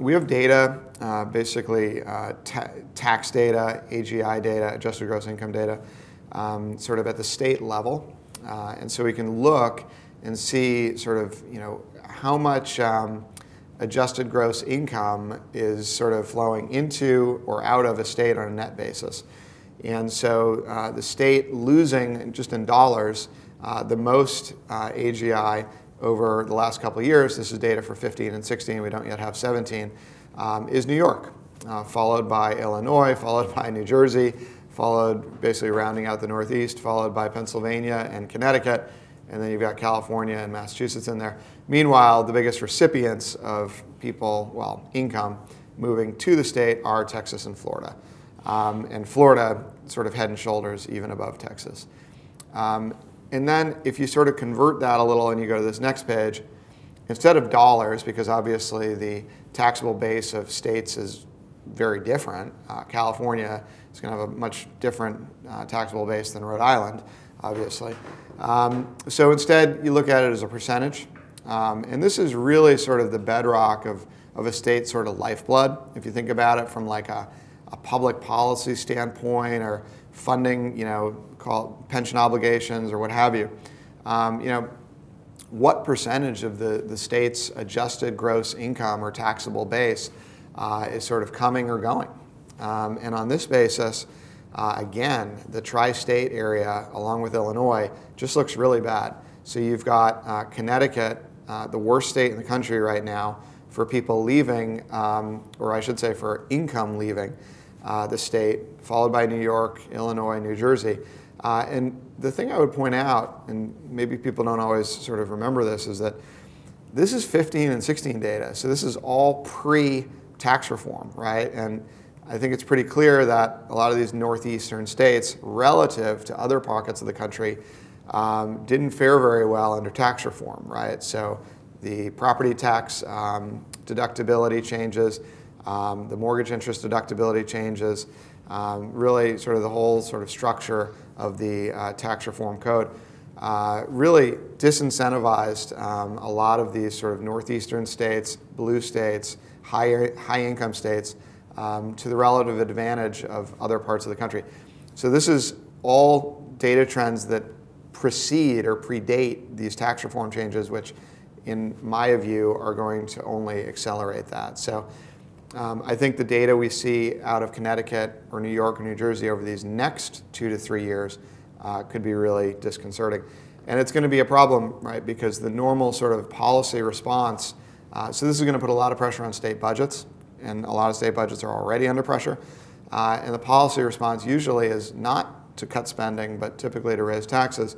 we have data, basically tax data, AGI data, adjusted gross income data, sort of at the state level. And so we can look and see sort of, how much adjusted gross income is sort of flowing into or out of a state on a net basis. And so the state losing, just in dollars, the most AGI over the last couple of years, this is data for 15 and 16, we don't yet have 17, is New York, followed by Illinois, followed by New Jersey, followed basically rounding out the Northeast, followed by Pennsylvania and Connecticut, and then you've got California and Massachusetts in there. Meanwhile, the biggest recipients of people, well, income moving to the state are Texas and Florida. And Florida sort of head and shoulders even above Texas. And then if you sort of convert that a little and you go to this next page, instead of dollars, because obviously the taxable base of states is very different. California is going to have a much different taxable base than Rhode Island, obviously. So instead, you look at it as a percentage. And this is really sort of the bedrock of a state's sort of lifeblood. If you think about it from like a public policy standpoint or funding, call it pension obligations or what have you, what percentage of the state's adjusted gross income or taxable base is sort of coming or going? And on this basis, again, the tri-state area, along with Illinois, just looks really bad. So you've got Connecticut, the worst state in the country right now for people leaving, or I should say for income leaving the state, followed by New York, Illinois, New Jersey. And the thing I would point out, and maybe people don't always sort of remember this, is that this is 15 and 16 data. So this is all pre-tax reform, right? And I think it's pretty clear that a lot of these northeastern states, relative to other pockets of the country, didn't fare very well under tax reform, right? So the property tax deductibility changes, the mortgage interest deductibility changes, really sort of the whole sort of structure of the tax reform code really disincentivized a lot of these sort of northeastern states, blue states, high income states to the relative advantage of other parts of the country. So this is all data trends that precede or predate these tax reform changes, which in my view are going to only accelerate that. So I think the data we see out of Connecticut or New York or New Jersey over these next 2 to 3 years could be really disconcerting. And it's going to be a problem, right, because the normal sort of policy response, so this is going to put a lot of pressure on state budgets, and a lot of state budgets are already under pressure. And the policy response usually is not to cut spending, but typically to raise taxes.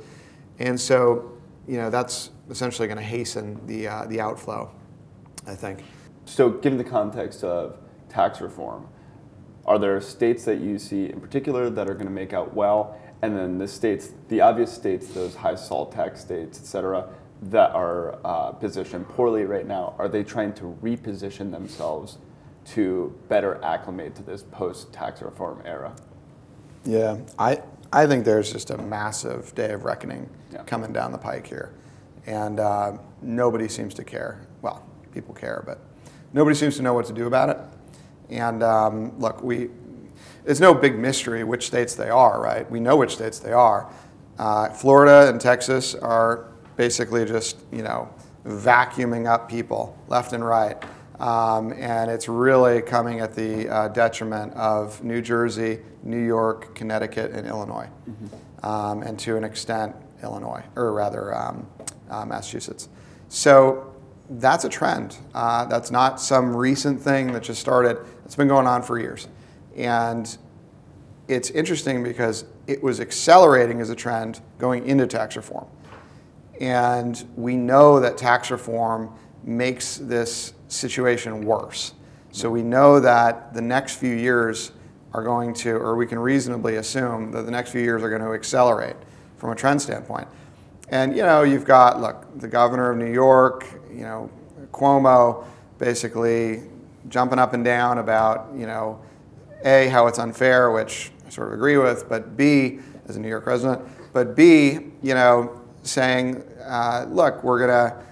And so, that's essentially going to hasten the outflow, I think. So given the context of tax reform, are there states that you see in particular that are going to make out well? And then the obvious states, those high salt tax states, et cetera, that are positioned poorly right now, are they trying to reposition themselves to better acclimate to this post-tax reform era? Yeah, I think there's just a massive day of reckoning coming down the pike here. And nobody seems to care. Well, people care, but nobody seems to know what to do about it. And look, it's no big mystery which states they are, right? We know which states they are. Florida and Texas are basically just, vacuuming up people left and right. And it's really coming at the detriment of New Jersey, New York, Connecticut, and Illinois. Mm-hmm. And to an extent, Illinois, or rather Massachusetts. So that's a trend. That's not some recent thing that just started. It's been going on for years. And it's interesting because it was accelerating as a trend going into tax reform. And we know that tax reform makes this situation worse. So we know that the next few years are going to, or we can reasonably assume that the next few years are going to accelerate from a trend standpoint. And you've got, look, the governor of New York, Cuomo, basically jumping up and down about, A, how it's unfair, which I sort of agree with, but B, as a New York resident, but B, saying, look, we're going to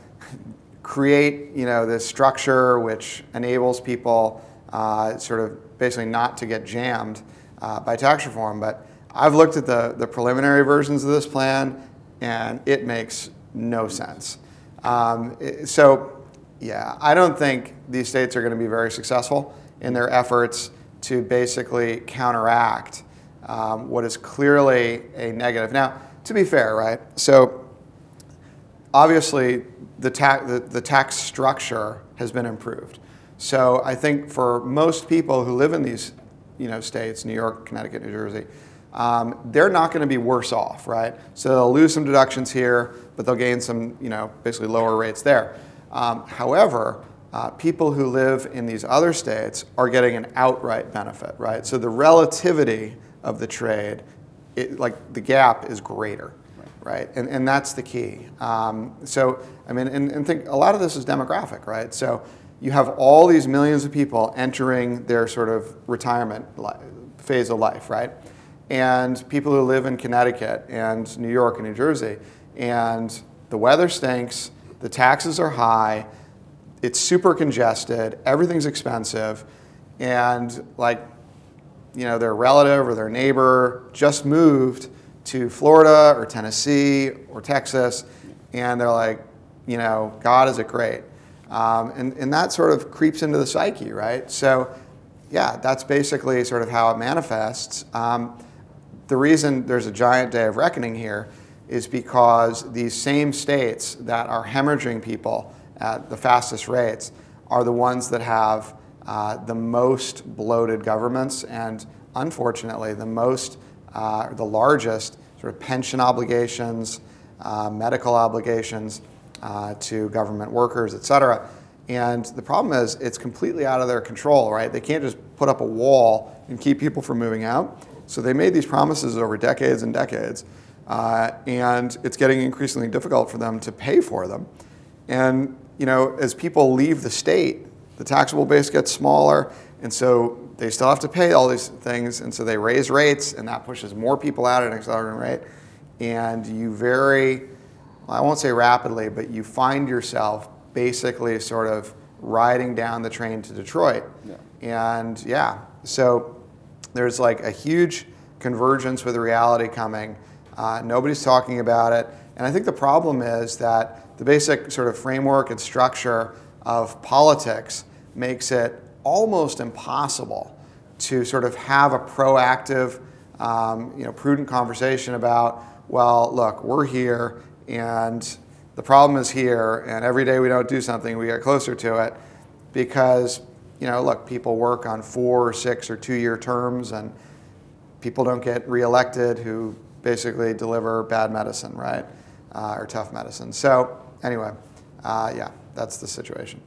create, this structure which enables people sort of basically not to get jammed by tax reform. But I've looked at the preliminary versions of this plan, and it makes no sense. So, yeah, I don't think these states are going to be very successful in their efforts to basically counteract what is clearly a negative. Now, to be fair, right? So, obviously, the tax structure has been improved. So I think for most people who live in these states, New York, Connecticut, New Jersey, they're not going to be worse off, right? So they'll lose some deductions here, but they'll gain some, basically lower rates there. However, people who live in these other states are getting an outright benefit, right? So the relativity of the trade, the gap is greater. Right, and that's the key. So, I mean, and think a lot of this is demographic, right? So you have all these millions of people entering their sort of retirement phase of life, right? And people who live in Connecticut and New York and New Jersey, and the weather stinks, the taxes are high, it's super congested, everything's expensive, and their relative or their neighbor just moved to Florida or Tennessee or Texas, and they're like, God, is it great? And that sort of creeps into the psyche, right? So, yeah, that's basically sort of how it manifests. The reason there's a giant day of reckoning here is because these same states that are hemorrhaging people at the fastest rates are the ones that have the most bloated governments and, unfortunately, the largest sort of pension obligations, medical obligations to government workers, et cetera. And the problem is it's completely out of their control, right? They can't just put up a wall and keep people from moving out. So they made these promises over decades and decades, and it's getting increasingly difficult for them to pay for them. And as people leave the state, the taxable base gets smaller, and so they still have to pay all these things, and so they raise rates, and that pushes more people out at an accelerating rate. And you I won't say rapidly, but you find yourself basically sort of riding down the train to Detroit. Yeah. And yeah, so there's a huge convergence with reality coming. Nobody's talking about it. And I think the problem is that the basic sort of framework and structure of politics makes it almost impossible to sort of have a proactive, prudent conversation about, well, look, we're here, and the problem is here, and every day we don't do something, we get closer to it, because, look, people work on 4 or 6 or 2-year terms, and people don't get reelected who basically deliver bad medicine, right, or tough medicine. So anyway, yeah, that's the situation.